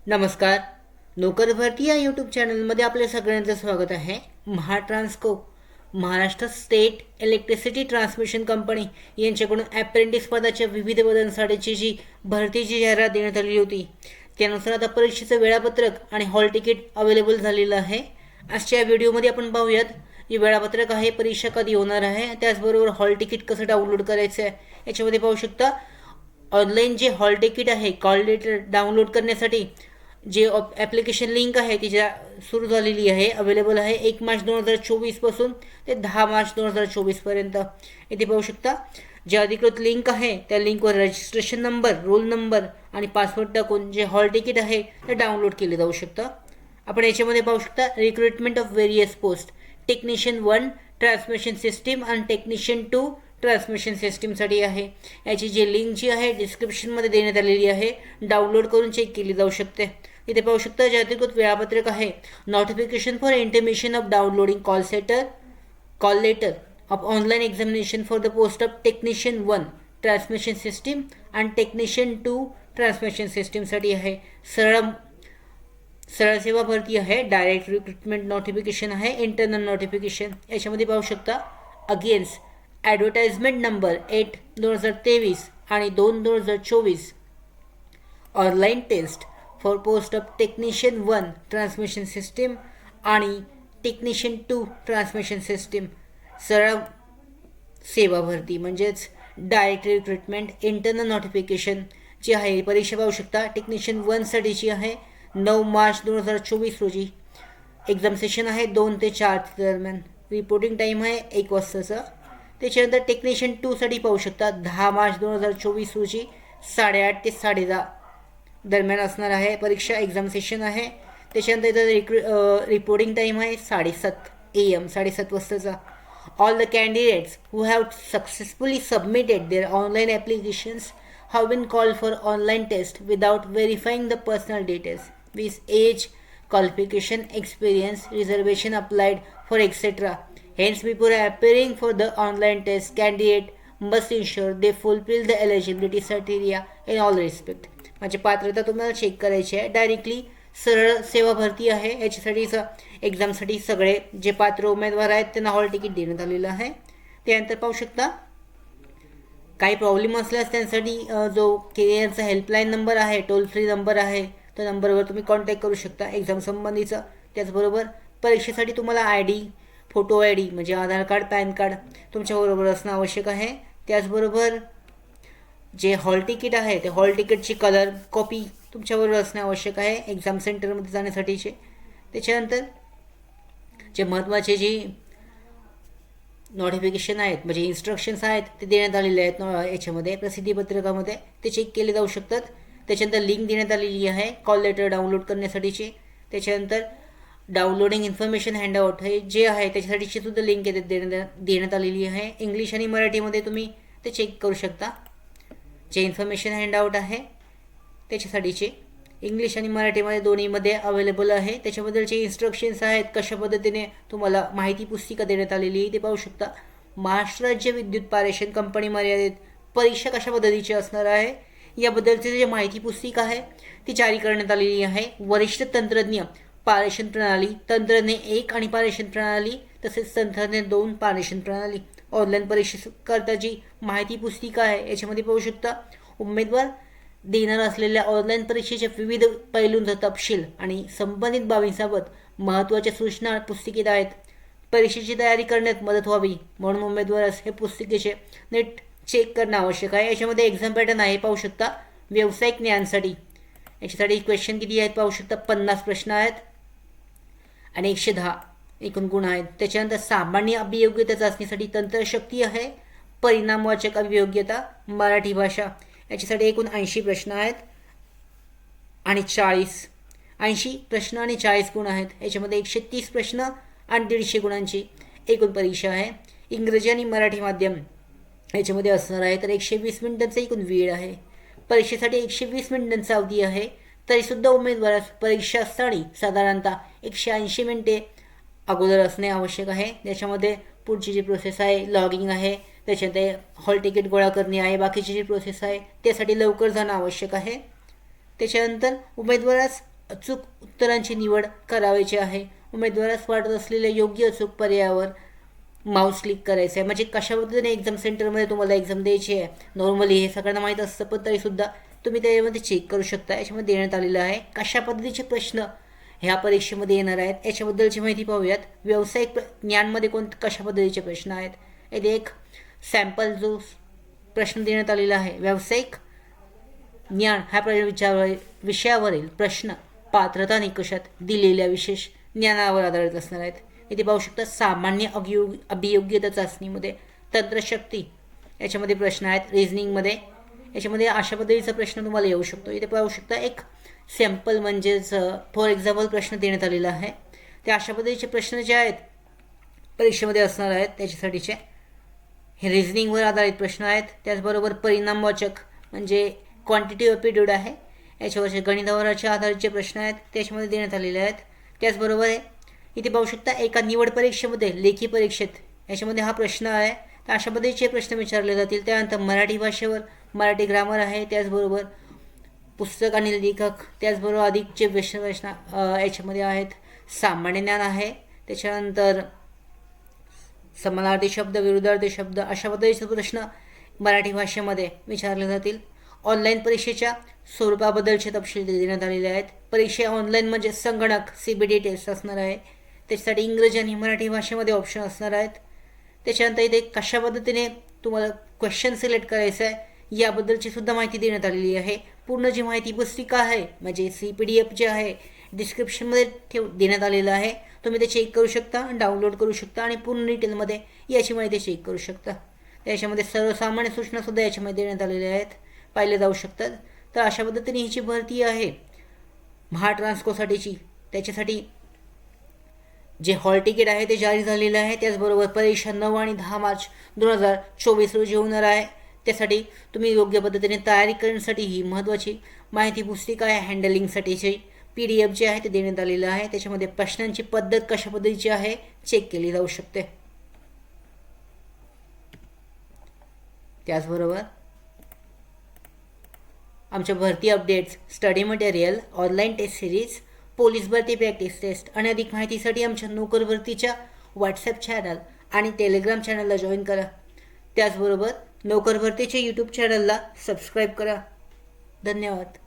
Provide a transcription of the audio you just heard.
नमस्कार. नोकर भरती या यूट्यूब चॅनलमध्ये आपल्या सगळ्यांचं स्वागत आहे. Mahatransco Maharashtra state electricity transmission company यांच्याकडून अप्रेंटिस पदाच्या विविध पदांसाठीची जी भरतीची जाहिरात देण्यात आलेली होती, त्यानुसार आता परीक्षेचं वेळापत्रक आणि हॉल तिकीट अवेलेबल झालेलं आहे. आजच्या या व्हिडिओमध्ये आपण पाहूयात हे वेळापत्रक आहे, परीक्षा कधी होणार आहे, त्याचबरोबर हॉल तिकीट कसं डाउनलोड करायचं आहे. याच्यामध्ये पाहू शकता ऑनलाईन जे हॉल तिकीट आहे, कॉल लेटर डाउनलोड करण्यासाठी जे ॲप्लिकेशन लिंक आहे ती सुरू झालेली आहे, अवेलेबल आहे 1 मार्च 2024 पासून ते 10 मार्च 2024 इथे पाहू शकता जे अधिकृत लिंक आहे त्या लिंकवर रजिस्ट्रेशन नंबर, रोल नंबर आणि पासवर्ड टाकून जे हॉल तिकीट आहे ते डाउनलोड केले जाऊ शकतं. आपण याच्यामध्ये पाहू शकता recruitment of various post, technician 1 transmission system आणि टेक्निशियन 2 ट्रान्समिशन सिस्टीमसाठी आहे. याची जी लिंक जी आहे डिस्क्रिप्शनमध्ये देण्यात आलेली आहे, डाउनलोड करून चेक केली जाऊ शकते. इथे पाहू शकता जे अधिकृत वेळापत्रक आहे, notification for intimation of downloading call letter of online examination for the post of technician 1 transmission system आणि टेक्निशियन 2 ट्रान्समिशन सिस्टीमसाठी आहे. सरळ सेवा भरती आहे, डायरेक्ट रिक्रुटमेंट नोटिफिकेशन आहे, इंटरनल नोटिफिकेशन. याच्यामध्ये पाहू शकता अगेन्स्ट ॲडव्हर्टाइजमेंट नंबर 8/2023 आणि 2/2024 online test for post of technician 1 transmission system आणि टेक्निशियन 2 ट्रान्समिशन सिस्टीम. सरळ सेवा भरती म्हणजेच डायरेक्ट रिक्रुटमेंट इंटरनल नोटिफिकेशन जी आहे परीक्षा पाहू शकता टेक्निशियन 1साठीची आहे. 9 मार्च 2024 रोजी एक्झाम सेशन आहे 2 ते 4 दरम्यान. रिपोर्टिंग टाईम आहे 1 वाजताचा. त्याच्यानंतर टेक्निशियन 2साठी पाहू शकता 10 मार्च 2024 रोजी 8:30 ते 10:30 दरम्यान असणार आहे परीक्षा. एक्झाम सेशन आहे. त्याच्यानंतर इथं रिपोर्टिंग टाईम आहे 7:30 AM 7:30 वाजताचा. All the candidates who have successfully submitted their online applications have been called for online test without verifying the personal details with age, qualification, experience, reservation applied for etc. Hence, before appearing for the online test, candidate must ensure they fulfill the eligibility criteria in all respect. म्हणजे पात्रता तुम्हाला check करायची आहे. Directly सरळ सेवा भरती आहे. याच्यासाठीचं एक्झामसाठी सगळे जे पात्र उमेदवार आहेत त्यांना हॉल तिकीट देण्यात आलेलं आहे. त्यानंतर पाहू शकता काही प्रॉब्लेम असल्यास त्यांसाठी जो केरियरचा हेल्पलाईन नंबर आहे, टोल फ्री नंबर आहे, त्या नंबरवर तुम्ही कॉन्टॅक्ट करू शकता एक्झाम संबंधीचं. त्याचबरोबर परीक्षेसाठी तुम्हाला ID, फोटो ID म्हणजे आधार कार्ड, पॅन कार्ड तुमच्याबरोबर असणं आवश्यक आहे. त्याचबरोबर जे हॉल तिकीट आहे ते हॉल तिकीटची कलर कॉपी तुमच्याबरोबर असणे आवश्यक आहे एक्झाम सेंटरमध्ये जाण्यासाठीचे. त्याच्यानंतर जे महत्त्वाचे जे नोटिफिकेशन आहेत म्हणजे इन्स्ट्रक्शन्स आहेत ते देण्यात आलेले आहेत याच्यामध्ये प्रसिद्धीपत्रकामध्ये, ते चेक केले जाऊ शकतात. त्याच्यानंतर लिंक देण्यात आलेली आहे कॉल लेटर डाउनलोड करण्यासाठीची. त्याच्यानंतर डाउनलोडिंग इन्फॉर्मेशन हँडआउट हे जे आहे त्याच्यासाठीची सुद्धा लिंक देण्यात आलेली आहे. इंग्लिश आणि मराठीमध्ये तुम्ही ते चेक करू शकता. जे इन्फॉर्मेशन हँडआउट आहे त्याच्यासाठीचे इंग्लिश आणि मराठीमध्ये दोन्हीमध्ये अवेलेबल आहे. त्याच्याबद्दलचे इन्स्ट्रक्शन्स आहेत, कशा पद्धतीने तुम्हाला माहिती पुस्तिका देण्यात आलेली आहे ते पाहू शकता. महाराष्ट्र राज्य विद्युत पारेषण कंपनी मर्यादित परीक्षा कशा पद्धतीची असणार आहे याबद्दलची जे माहिती पुस्तिका आहे ती जारी करण्यात आलेली आहे. वरिष्ठ तंत्रज्ञ पारेषण प्रणाली, तंत्रज्ञ 1 आणि पारेषण प्रणाली तसेच तंत्रज्ञ 2 पारेषण प्रणाली. ऑनलाईन परीक्षेकरता जी माहिती पुस्तिका आहे याच्यामध्ये पाहू शकता उमेदवार देणार असलेल्या ऑनलाईन परीक्षेच्या विविध पैलूंचा तपशील आणि संबंधित बाबींबाबत महत्त्वाच्या सूचना पुस्तिकेत आहेत. परीक्षेची तयारी करण्यात मदत व्हावी म्हणून उमेदवारास हे पुस्तिकेचे नीट चेक करणं आवश्यक आहे. याच्यामध्ये एक्झाम पॅटर्न आहे पाहू शकता. व्यावसायिक ज्ञानसाठी याच्यासाठी क्वेश्चन किती आहेत पाहू शकता. 50 प्रश्न आहेत आणि 110 एकूण गुण आहेत. त्याच्यानंतर सामान्य अभियोग्यता चाचणीसाठी तंत्रशक्ती आहे, परिणामवाचक अभियोग्यता, मराठी भाषा याच्यासाठी एकूण 80 प्रश्न आहेत आणि 80 प्रश्न आणि 40 गुण आहेत. याच्यामध्ये 130 प्रश्न आणि 150 गुणांची एकूण परीक्षा आहे. इंग्रजी आणि मराठी माध्यम याच्यामध्ये असणार आहे. तर 120 मिनिटांचा एकूण वेळ आहे. परीक्षेसाठी 120 मिनिटांचा अवधी आहे. तरीसुद्धा उमेदवारास परीक्षा असताना साधारणतः 180 मिनिटे अगोदर असणे आवश्यक आहे. त्याच्यामध्ये पुढची जी प्रोसेस आहे लॉगिंग आहे, त्याच्यानंतर हॉल तिकीट गोळा करणे आहे, बाकीची जी प्रोसेस आहे त्यासाठी लवकर जाणं आवश्यक आहे. त्याच्यानंतर उमेदवारास अचूक उत्तरांची निवड करावयाची आहे. उमेदवारास वाटत असलेल्या योग्य अचूक पर्यायावर माऊस क्लिक करायचं आहे. म्हणजे कशा पद्धतीने एक्झाम सेंटरमध्ये तुम्हाला एक्झाम द्यायची आहे. नॉर्मली हे सगळ्यांना माहीत असतं, पण तरीसुद्धा तुम्ही त्याच्यामध्ये चेक करू शकता. याच्यामध्ये देण्यात आलेलं आहे कशा पद्धतीचे प्रश्न ह्या परीक्षेमध्ये येणार आहेत याच्याबद्दलची माहिती पाहूयात. व्यावसायिक ज्ञानमध्ये कशा पद्धतीचे प्रश्न आहेत. येथे एक सॅम्पल जो प्रश्न देण्यात आलेला आहे, व्यावसायिक ज्ञान ह्या विषयावरील प्रश्न पात्रता निकषात दिलेल्या विशेष ज्ञानावर आधारित असणार आहेत. इथे पाहू शकता सामान्य अभियोग्यता चाचणीमध्ये तंत्रशक्ती याच्यामध्ये प्रश्न आहेत. रिझनिंगमध्ये याच्यामध्ये अशा पद्धतीचा प्रश्न तुम्हाला येऊ शकतो. इथे पाहू शकता एक सॅम्पल म्हणजेच फॉर एक्झाम्पल प्रश्न देण्यात आलेला आहे. ते अशा पद्धतीचे प्रश्न जे आहेत परीक्षेमध्ये असणार आहेत त्याच्यासाठीचे हे रिझनिंगवर आधारित प्रश्न आहेत. त्याचबरोबर परिणामवाचक म्हणजे क्वांटिटिव्ह ॲप्टिट्यूड आहे, याच्यावरचे गणितावरच्या आधारितचे प्रश्न आहेत त्याच्यामध्ये देण्यात आलेले आहेत. त्याचबरोबर इथे पाहू शकता एका निवड परीक्षेमध्ये लेखी परीक्षेत याच्यामध्ये हा प्रश्न आहे. तर अशा पद्धतीचे प्रश्न विचारले जातील. त्यानंतर मराठी भाषेवर मराठी ग्रामर आहे, त्याचबरोबर पुस्तक आणि लेखक, त्याचबरोबर अधिकचे प्रश्न याच्यामध्ये आहेत. सामान्य ज्ञान आहे, त्याच्यानंतर समानार्थी शब्द, विरुद्धार्थी शब्द अशा पद्धतीचे प्रश्न मराठी भाषेमध्ये विचारले जातील. ऑनलाईन परीक्षेच्या स्वरूपाबद्दलचे तपशील देण्यात आलेले आहेत. परीक्षा ऑनलाईन म्हणजे संगणक CBT टेस्ट असणार आहे. त्याच्यासाठी इंग्रजी आणि मराठी भाषेमध्ये ऑप्शन असणार आहेत. त्याच्यानंतर इथे कशा पद्धतीने तुम्हाला क्वेश्चन सिलेक्ट करायचं आहे याबद्दलची सुद्धा माहिती देण्यात आलेली आहे. पूर्ण जी माहिती पुस्तिका आहे म्हणजे PDF जे आहे डिस्क्रिप्शनमध्ये देण्यात आलेलं आहे. तुम्ही ते चेक करू शकता, डाउनलोड करू शकता आणि पूर्ण डिटेलमध्ये याची माहिती चेक करू शकता. त्याच्यामध्ये सर्वसामान्य सूचनासुद्धा याच्यामध्ये देण्यात आलेल्या आहेत, पाहिले जाऊ शकतात. तर अशा पद्धतीने ही जी भरती आहे महाट्रान्सकोसाठीची त्याच्यासाठी जे हॉल तिकीट आहे ते जारी झालेलं आहे. त्याचबरोबर परीक्षा 9 आणि 10 मार्च 2024 रोजी होणार आहे. त्यासाठी तुम्ही योग्य पद्धतीने तयारी करण्यासाठी ही महत्त्वाची माहिती पुस्तिका आहे हँडलिंगसाठीची PDF जे आहे ते देण्यात आलेलं आहे. त्याच्यामध्ये प्रश्नांची पद्धत कशा पद्धतीची आहे चेक केली जाऊ शकते. त्याचबरोबर आमच्या भरती updates, study material, online test series, police भरती प्रॅक्टिस टेस्ट आणि अधिक माहितीसाठी आमच्या नोकर भरतीच्या व्हॉट्सॲप चॅनल आणि टेलिग्राम चॅनलला जॉईन करा. त्याचबरोबर नोकर भरतीच्या YouTube चॅनलला सबस्क्राईब करा. धन्यवाद.